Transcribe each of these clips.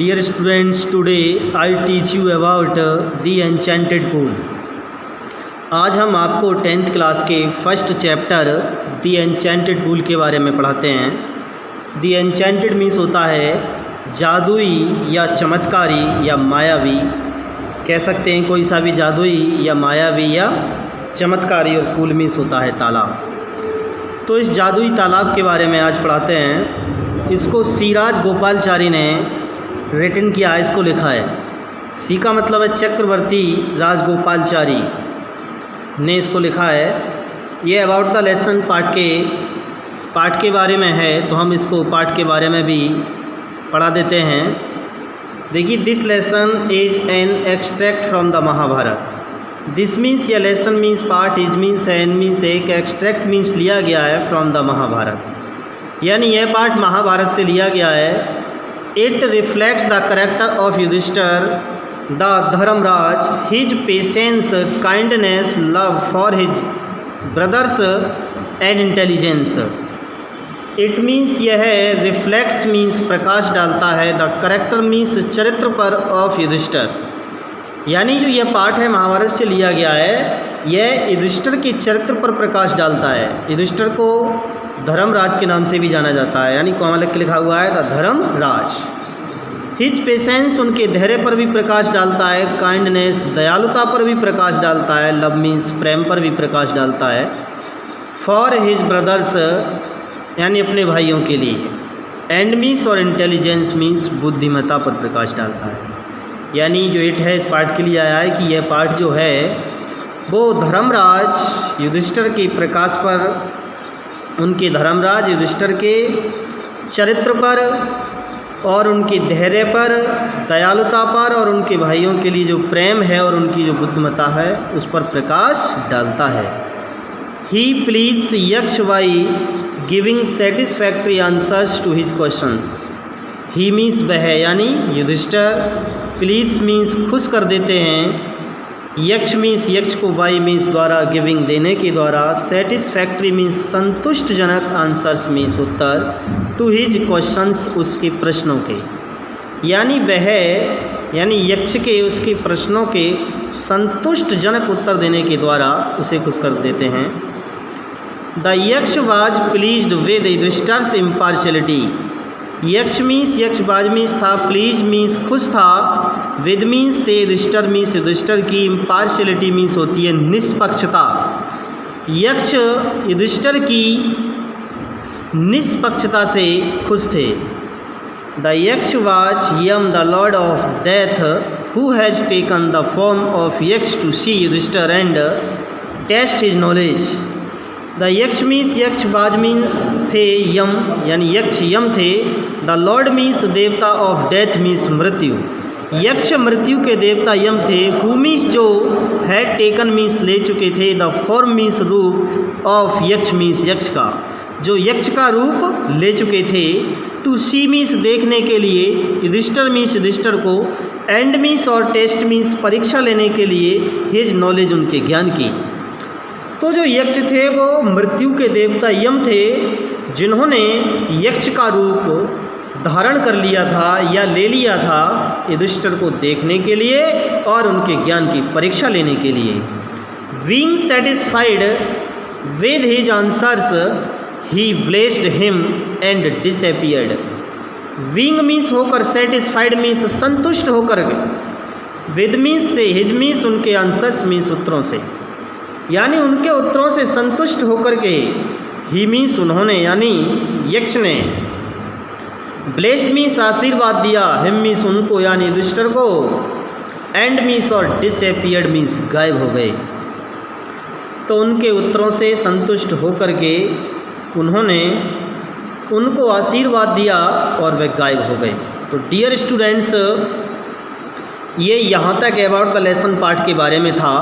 Dear students, today I teach you about the enchanted pool. आज हम आपको 10th class के first chapter the enchanted pool के बारे में पढ़ाते हैं। द एन्चेंटेड मीन्स होता है जादुई या चमत्कारी या मायावी, कह सकते हैं कोई सा भी जादुई या मायावी या चमत्कारी, और पूल मीन्स होता है तालाब। तो इस जादुई तालाब के बारे में आज पढ़ाते हैं। इसको सी राजगोपालाचारी ने रिटन किया है, इसको लिखा है। सी का मतलब है चक्रवर्ती राजगोपालाचारी ने इसको लिखा है। ये अबाउट द लेसन पाठ के बारे में है, तो हम इसको पाठ के बारे में भी पढ़ा देते हैं। देखिए, this lesson is an extract from the Mahabharata. This means या lesson means part, is means an means एक, एक्सट्रैक्ट मीन्स लिया गया है फ्रॉम द महाभारत, यानी यह पार्ट महाभारत से लिया गया है। It reflects the character of Yudhishthira the Dharmaraj, his patience, kindness, love for his brothers and intelligence. It means यह रिफ्लेक्ट्स मीन्स प्रकाश डालता है, द करेक्टर मीन्स चरित्र पर ऑफ युधिष्ठिर, यानी जो यह पाठ है महाभारत से लिया गया है, यह युधिष्ठिर के चरित्र पर प्रकाश डालता है। युधिष्ठिर को धर्मराज के नाम से भी जाना जाता है, यानी कोमा लिख के लिखा हुआ है द धर्मराज। हिज पेशेंस, उनके धैर्य पर भी प्रकाश डालता है। काइंडनेस, दयालुता पर भी प्रकाश डालता है। लव मीन्स प्रेम पर भी प्रकाश डालता है। फॉर हिज ब्रदर्स, यानी अपने भाइयों के लिए। एंड मीन्स और इंटेलिजेंस मीन्स बुद्धिमत्ता पर प्रकाश डालता है, यानी जो इट है इस पाठ के लिए आया है कि यह पाठ जो है वो धर्मराज युधिष्ठिर के प्रकाश पर, उनके धर्मराज युधिष्ठिर के चरित्र पर और उनके धैर्य पर, दयालुता पर और उनके भाइयों के लिए जो प्रेम है और उनकी जो बुद्धिमत्ता है उस पर प्रकाश डालता है। He pleased Yaksha by giving satisfactory answers to his questions. He means वह, यानी युधिष्ठिर, प्लीज मीन्स खुश कर देते हैं, यक्ष मीन्स यक्ष को, बाई मीन्स द्वारा, गिविंग देने के द्वारा, सेटिस्फैक्ट्री मीन्स संतुष्टजनक, आंसर्स मीन्स उत्तर, टू हिज क्वेश्चंस उसके प्रश्नों के, यानी वह, यानी यक्ष के उसके प्रश्नों के संतुष्टजनक उत्तर देने के द्वारा उसे खुश कर देते हैं। The Yaksha was pleased with युधिष्ठिर्स impartiality. यक्ष मीन्स यक्षबाज मीन्स था, प्लीज मीन्स खुश था, विद मीन्स से, युधिष्ठिर मीन्स युधिष्ठिर की, इम्पार्शियलिटी मीन्स होती है निष्पक्षता। यक्ष युधिष्ठिर की निष्पक्षता से खुश थे। The Yaksha was Yama the lord of death who has taken the form of Yaksha to see Yudhishthira and test his knowledge. The Yaksha means यक्षबाज मीन्स थे, यम यानी यक्ष यम थे। द लॉर्ड मीन्स देवता ऑफ डेथ मीन्स मृत्यु, यक्ष मृत्यु के देवता यम थे। हु मीन्स जो, है टेकन मीन्स ले चुके थे। द फॉर्म मीन्स रूप, ऑफ यक्ष मीन्स यक्ष का, जो यक्ष का रूप ले चुके थे। टू सी मीन्स देखने के लिए, युधिष्ठिर मीन्स युधिष्ठिर को, एंड मीन्स और टेस्ट मीन्स परीक्षा लेने के लिए, हिज नॉलेज उनके ज्ञान की। तो जो यक्ष थे वो मृत्यु के देवता यम थे, जिन्होंने यक्ष का रूप धारण कर लिया था या ले लिया था युधिष्ठिर को देखने के लिए और उनके ज्ञान की परीक्षा लेने के लिए। Being satisfied with his answers he blessed him and disappeared. Being means होकर, सेटिस्फाइड मीन्स संतुष्ट होकर, विद मीन्स से, हिज मीन्स उनके, आंसर्स मीन्स उत्तरों से, यानी उनके उत्तरों से संतुष्ट होकर के, ही मीन्स उन्होंने, यानी यक्ष ने, ब्लेस्ड मीन्स आशीर्वाद दिया, हिम मीन्स उनको यानी युधिष्ठिर को, एंड मीन्स और डिसअपीयर्ड मीन्स गायब हो गए। तो उनके उत्तरों से संतुष्ट होकर के उन्होंने उनको आशीर्वाद दिया और वे गायब हो गए। तो डियर स्टूडेंट्स, ये यहाँ तक अबाउट द लेसन पार्ट के बारे में था,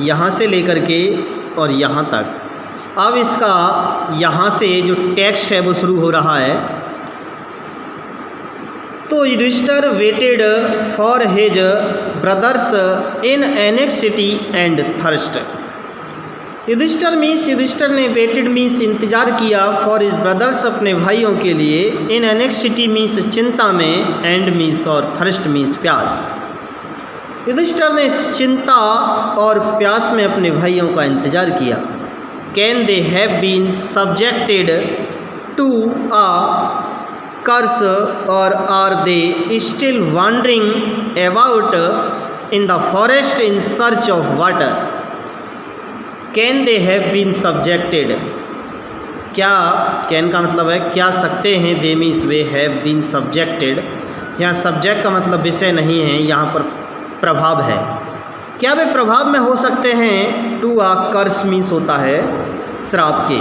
यहाँ से लेकर के और यहाँ तक। अब इसका यहाँ से जो टेक्स्ट है वो शुरू हो रहा है। तो Yudhishthira waited for his brothers in anxiety and thirst. Yudhishthira ने वेटेड मीन्स इंतज़ार किया फॉर हिज ब्रदर्स अपने भाइयों के लिए, इन एनेक्सिटी मीन्स चिंता में, एंड मीन्स और थर्स्ट मीन्स प्यास। युधिष्ठिर ने चिंता और प्यास में अपने भाइयों का इंतज़ार किया। Can they have been subjected to a curse or are they still wandering about in the forest in search of water. Can they have been subjected, क्या, कैन का मतलब है क्या सकते हैं, दे मीन्स वे हैव बीन सब्जेक्टेड। यहाँ subject का मतलब विषय नहीं है, यहाँ पर प्रभाव है। क्या वे प्रभाव में हो सकते हैं, टू आ कर्स मीन्स होता है श्राप के,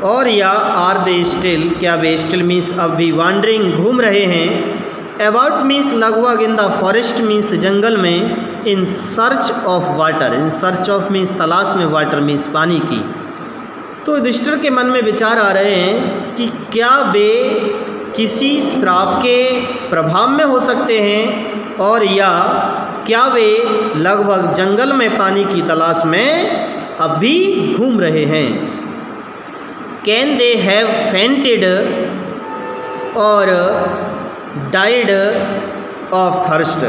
और या आर दे स्टिल, क्या वे स्टिल मीन्स अब भी वॉन्डरिंग घूम रहे हैं, अबाउट मीन्स लगभग, इन द फॉरेस्ट मीन्स जंगल में, इन search of water, in search of means तलाश में, वाटर मीन्स पानी की। तो युधिष्ठिर के मन में विचार आ रहे हैं कि क्या वे किसी श्राप के प्रभाव में हो सकते हैं, और या क्या वे लगभग जंगल में पानी की तलाश में अब भी घूम रहे हैं। कैन दे हैव फेंटेड और died of thirst.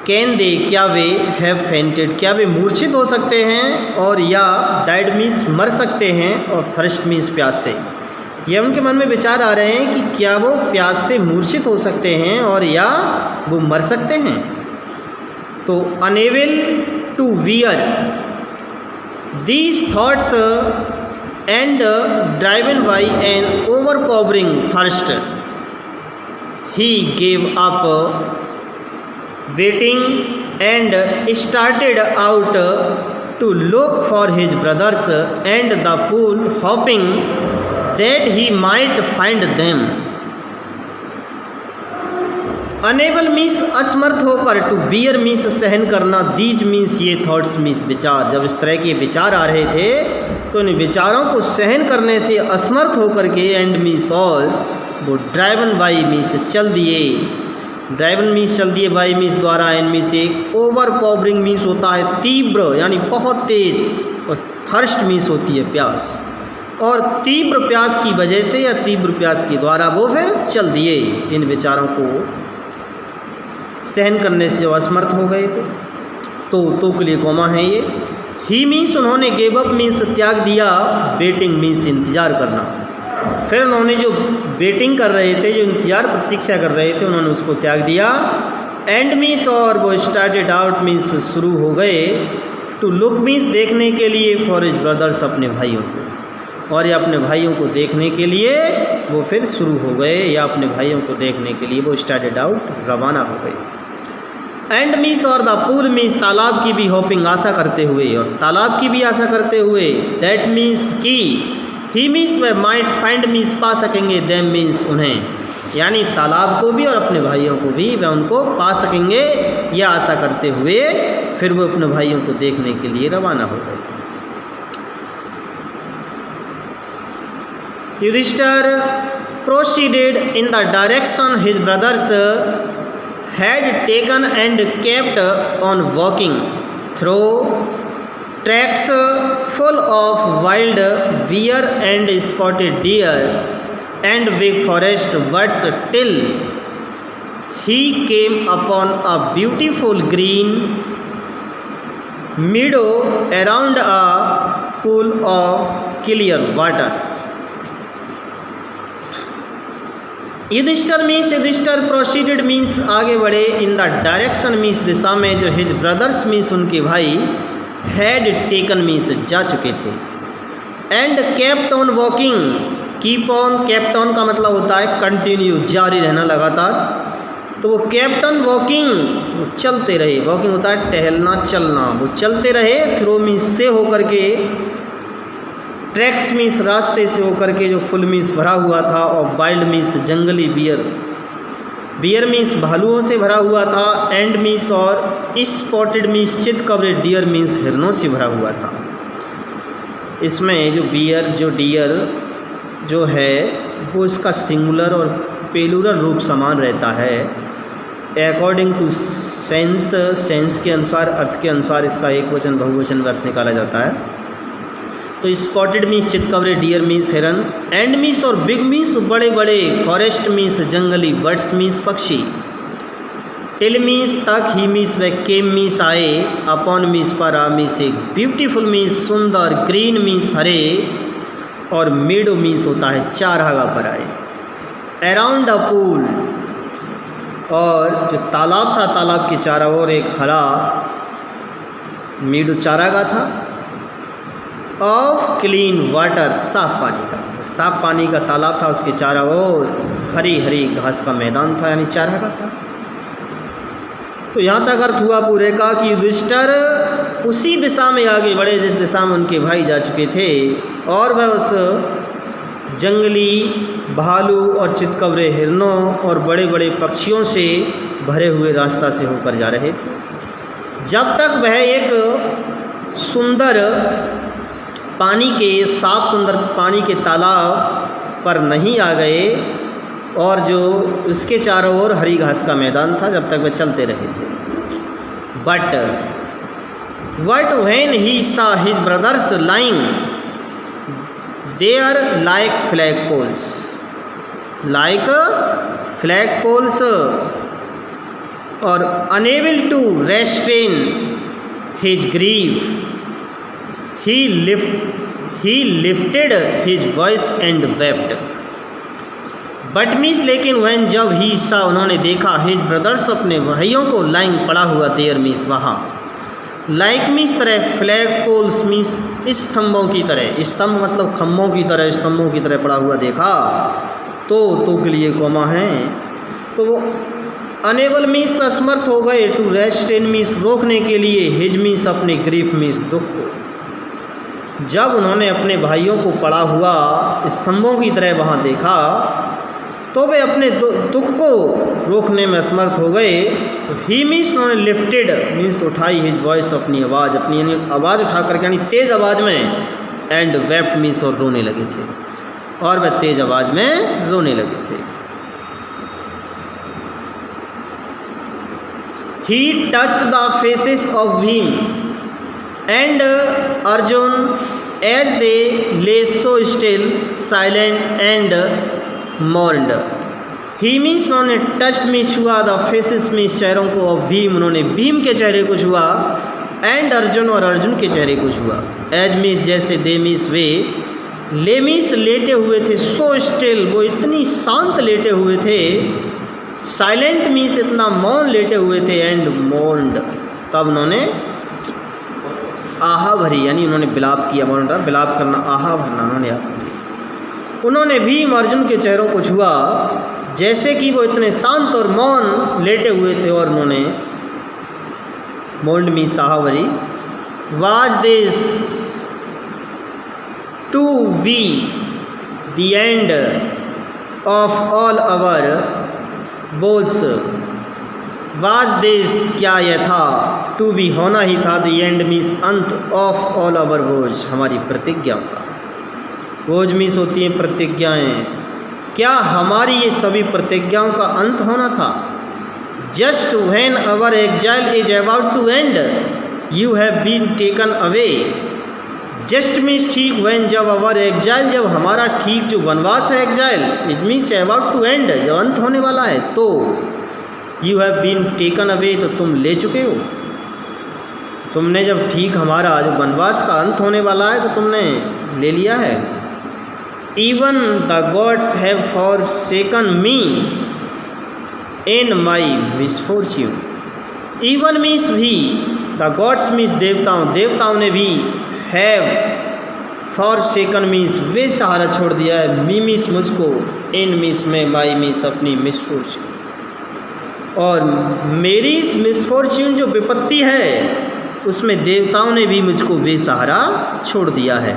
Can they, क्या वे, हैव फेंटेड, क्या वे मूर्छित हो सकते हैं, और या डाइड मीन्स मर सकते हैं, और थर्स्ट मीन्स प्यास से। ये उनके मन में विचार आ रहे हैं कि क्या वो प्यास से मूर्छित हो सकते हैं और या वो मर सकते हैं। तो unable to bear these thoughts and driven by an overpowering thirst, he gave up waiting and started out to look for his brothers and the pool, hoping that he might find them। Unable means असमर्थ होकर, to bear means सहन करना, these means ये, thoughts means विचार। जब इस तरह के विचार आ रहे थे तो इन विचारों को सहन करने से असमर्थ होकर के, एंड मीन्स और, वो ड्राइवन बाई मीन्स चल दिए, ड्राइवन मीन्स चल दिए, बाई मीन्स द्वारा, एंड मीन्स एक, ओवर पावरिंग मीन्स होता है तीव्र यानी बहुत तेज, और थर्स्ट मीन्स होती है प्यास, और तीव्र प्यास की वजह से या तीव्र प्यास के द्वारा वो फिर चल दिए। इन विचारों को सहन करने से वो असमर्थ हो गए थे। तो के लिए कोमा है ये। ही मीन्स उन्होंने, गेव अप मीन्स त्याग दिया, वेटिंग मीन्स इंतज़ार करना। फिर उन्होंने जो वेटिंग कर रहे थे, जो इंतज़ार प्रतीक्षा कर रहे थे, उन्होंने उसको त्याग दिया। एंड मीन्स और, वो स्टार्टेड आउट मीन्स शुरू हो गए, टू लुक मीन्स देखने के लिए, फॉर हिज ब्रदर्स अपने भाइयों को, और या अपने भाइयों को देखने के लिए वो फिर शुरू हो गए, या अपने भाइयों को देखने के लिए वो स्टार्टेड आउट, रवाना हो गए। एंड मीन्स और, द पूल मीन्स तालाब की भी, होपिंग आशा करते हुए, और तालाब की भी आशा करते हुए, दैट मीन्स की, ही मीन्स वे माइट फाइंड मीन्स पा सकेंगे, देम मीन्स उन्हें, यानी तालाब को भी और अपने भाइयों को भी वे उनको पा सकेंगे, यह आशा करते हुए फिर वो अपने भाइयों को देखने के लिए रवाना हो गए। Yudhishthira proceeded in the direction his brothers had taken and kept on walking through tracks full of wild bear and spotted deer and big forest birds till he came upon a beautiful green meadow around a pool of clear water। Yudhishthira proceeded means आगे बढ़े, in the direction means दिशा में, जो his brothers means उनके भाई, had taken means जा चुके थे, and kept on walking, keep on, kept on का मतलब होता है कंटिन्यू, जारी रहना, लगातार। तो वो केप्ट ऑन वॉकिंग, वो चलते रहे, वॉकिंग होता है टहलना, चलना, वो चलते रहे, थ्रो मीन्स से होकर के, ट्रैक्स मीन्स रास्ते से होकर के, जो फुल मीन्स भरा हुआ था, और वाइल्ड मीन्स जंगली, बियर, बियर मीन्स भालुओं से भरा हुआ था, एंड मीन्स और, स्पॉटेड मीन्स चित कवरेड, डियर मीन्स हिरणों से भरा हुआ था। इसमें जो बियर, जो डियर जो है वो इसका सिंगुलर और पेलुरल रूप समान रहता है। अकॉर्डिंग टू सेंस, सेंस के अनुसार, अर्थ के अनुसार इसका एक वचन बहुवचन में अर्थ निकाला जाता है। तो स्पॉटेड मीन्स चितकबरे, डियर मीन्स हिरन, एंड मीन्स और बिग मीन्स बड़े बड़े, फॉरेस्ट मीन्स जंगली, बर्ड्स मीन्स पक्षी, टिल मीन्स तक, ही मीन्स व, केम मीन्स आए, अपॉन मीन्स पर, आ मीन्स एक, ब्यूटीफुल मीन्स सुंदर, ग्रीन मीन्स हरे, और मेडो मीन्स होता है चारागाह पर आए। अराउंड अ पूल, और जो तालाब था, तालाब के चारों ओर एक हरा मेडो चारागाह था। ऑफ क्लीन वाटर, साफ पानी का, साफ पानी का तालाब था, उसके चारों ओर हरी हरी घास का मैदान था, यानी चारागाह था। तो यहाँ तक अर्थ हुआ पूरे का कि युधिष्ठिर उसी दिशा में आगे बढ़े जिस दिशा में उनके भाई जा चुके थे, और वह उस जंगली भालू और चितकबरे हिरणों और बड़े बड़े पक्षियों से भरे हुए रास्ता से होकर जा रहे थे, जब तक वह एक सुंदर पानी के, साफ सुंदर पानी के तालाब पर नहीं आ गए, और जो उसके चारों ओर हरी घास का मैदान था, जब तक वे चलते रहे थे। But when he saw his brothers lying there like flag poles, like flag poles, और unable to restrain his grief, he lifted his voice and wept। But means लेकिन वैन, जब ही सा उन्होंने देखा, हिज ब्रदर्स अपने भाइयों को, lying पड़ा हुआ, देयर मीन्स वहाँ, लाइक मीन्स तरह, फ्लैग पोल्स मीन्स स्तंभों की तरह, स्तंभ मतलब खम्भों की तरह, स्तंभों की तरह पड़ा हुआ देखा, तो के लिए कोमा है, तो वो अनेबल मीन्स असमर्थ हो गए, टू रेस्ट्रेन मीन्स रोकने के लिए, हिज मीन्स अपने, ग्रीफ मीन्स दुख को। जब उन्होंने अपने भाइयों को पड़ा हुआ स्तंभों की तरह वहाँ देखा, तो वे अपने दुख को रोकने में असमर्थ हो गए। तो ही मीन्स उन्होंने लिफ्टेड मीन्स उठाई, हिज वॉइस अपनी आवाज़, अपनी आवाज़ उठा करके, यानी तेज़ आवाज़ में, एंड वेप्ट मीन्स और रोने लगे थे, और वह तेज़ आवाज़ में रोने लगे थे। He touched the faces of Bhima and Arjuna as they lay so still, silent and mourned. He means उन्होंने टच में छुआ, द फेसेस मीन्स चेहरों को, ऑफ भीम उन्होंने भीम के चेहरे को छुआ, एंड अर्जुन और अर्जुन के चेहरे को छुआ। एज मीन्स जैसे, दे मीन्स वे, ले मीन्स लेटे हुए थे, सो स्टिल वो इतनी शांत लेटे हुए थे, साइलेंट मीन्स इतना मौन लेटे हुए थे, एंड मॉर्न्ड तब उन्होंने आहा भरी, यानी उन्होंने बिलाप किया, मौन रहा बिलाप करना, आहा भरना उन्होंने भीम अर्जुन के चेहरों को छुआ, जैसे कि वो इतने शांत और मौन लेटे हुए थे, और उन्होंने moaned miserably, was this to be the end of all our बोल्स, वाज दिस क्या यह था, टू बी होना ही था, द एंड मीन्स अंत, ऑफ ऑल आवर बोझ हमारी प्रतिज्ञाओं का, बोझ मीन्स होती हैं प्रतिज्ञाएं, क्या हमारी ये सभी प्रतिज्ञाओं का अंत होना था। Just when our exile is about to end, you have been taken away, just means ठीक, व्हेन जब अवर एग्जाइल, जब हमारा ठीक जो वनवास है exile, it means about to end, जब अंत होने वाला है, तो you have been taken away, तो तुम ले चुके हो, तुमने जब ठीक हमारा जो वनवास का अंत होने वाला है तो तुमने ले लिया है। Even the gods have forsaken me in my misfortune, even means भी, द गॉड्स मीन्स देवताओं, देवताओं ने भी, हैव फॉरसेकन मीन्स वे सहारा छोड़ दिया है, मी मीन्स मुझको, इन मीन्स में, माई मीन्स अपनी मिसफॉर्च्यून, और मेरी इस मिसफॉर्च्यून जो विपत्ति है उसमें देवताओं ने भी मुझको बेसहारा छोड़ दिया है।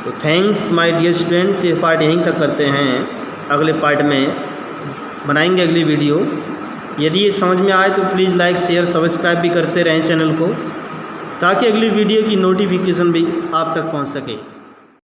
तो थैंक्स माय डियर स्टूडेंट्स, ये पार्ट यहीं तक करते हैं, अगले पार्ट में बनाएंगे अगली वीडियो। यदि ये समझ में आए तो प्लीज़ लाइक शेयर सब्सक्राइब भी करते रहें चैनल को, ताकि अगली वीडियो की नोटिफिकेशन भी आप तक पहुंच सके।